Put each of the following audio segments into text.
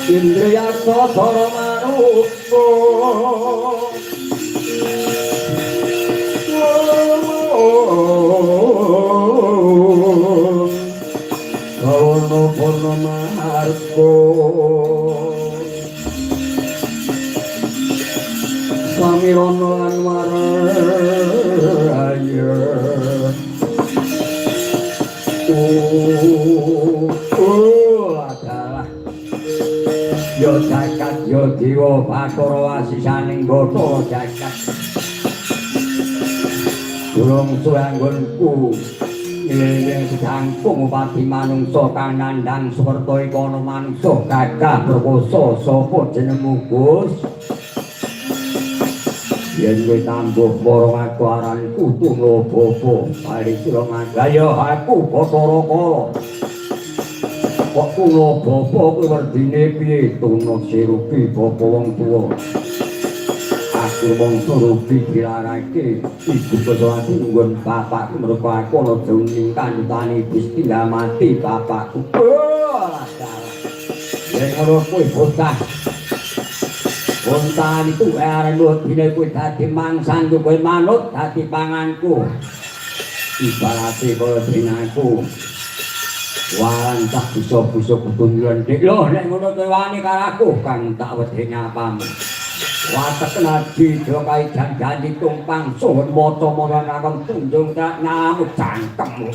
Indriyaksa sara manuksa Kawana purnama harko Samirono anwaraya adalah yo jagat yo dewa Bathara Wasisaning Bata jagat durung suanggonku ngiling sedangkung upati manungsa kang nandhang suwerta ika ana manungsa gagah perkasa sapa jenengmu Gus yen kowe tambuh marang aku aranku Tuna Bapa paring sira manggaya aku Bathara Kala kok Tuna Bapa kuwi werdine piye Tuna Sirupi bapa wong tuwa aku mung surupi dilarake ibu kesuwati nggon bapakku mergo aku ana jroning kandhane Gusti mati bapakku yen ora kowe bocah Bontan itu arep dine kowe dadi mangsan kowe manut dadi panganku. Ibarate kaya dinaku. Waran tak bisa-bisa kutunjuan dik lho nek ngono kowe wani karo aku kang tak wedi nyapamu. Watek nabi dokai janji tumpang suhun maca marang akon tunjung tak nyamuk cangkemmu.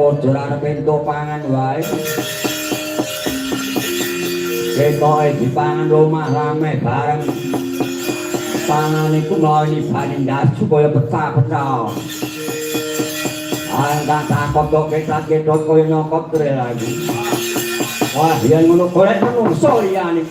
Aja arep entuk pangan wae. Ketoke dipangan omah rame bareng. Pangan iku mlayu bani ndas supaya pecah-pecah. Angkat takut kok ketat-ketot koyo nyokot tre lagi. Wah, yen ngono golek menungso liyane.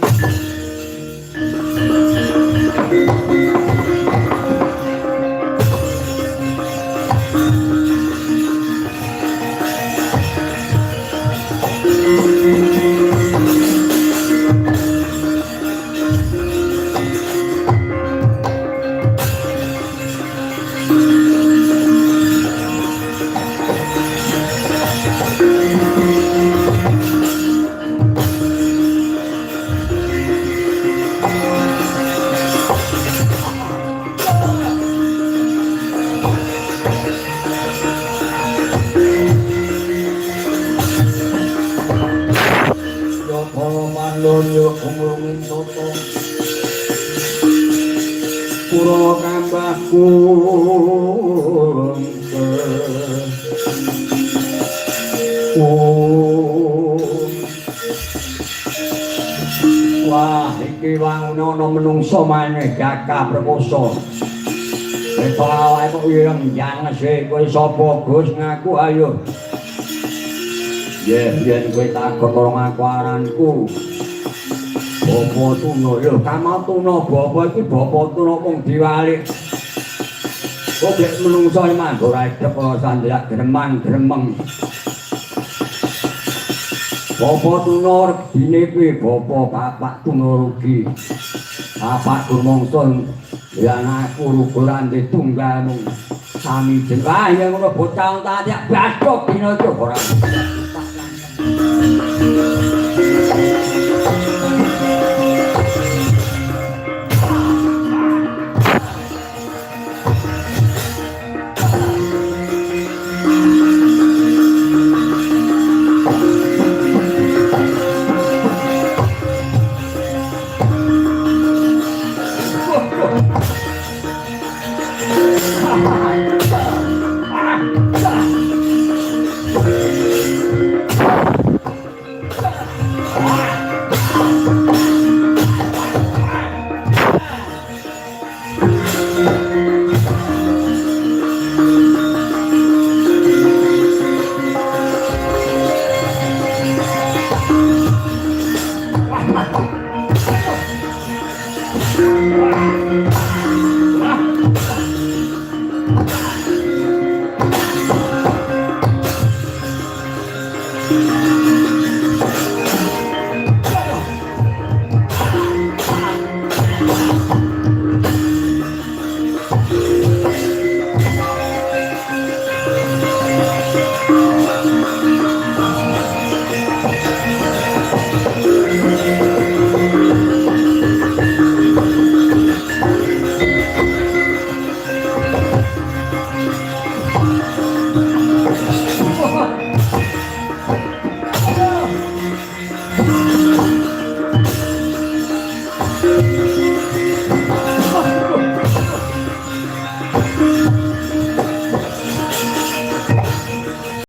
kaya para mandonya kumulungin toto pura kambahku wah iki wangono menungso maneh Jaka Perkoso Beto awake kok yang sih kowe sapa Gus ngaku ayo. Yen kowe takon karo ngaku aranku. Bapa Tuna lho, Kamal Tuna bapa iki bapa Tuna mung diwalik. Kok gek menungso mandor adep karo sandrak gremang-gremeng. Bapa Tuna regine kuwi bapa Bapak Tuna rugi. Bapak Gumongson ya aku rukulan di tunggalmu sami jengah yang ngono bocah tak jak badok dina iki ora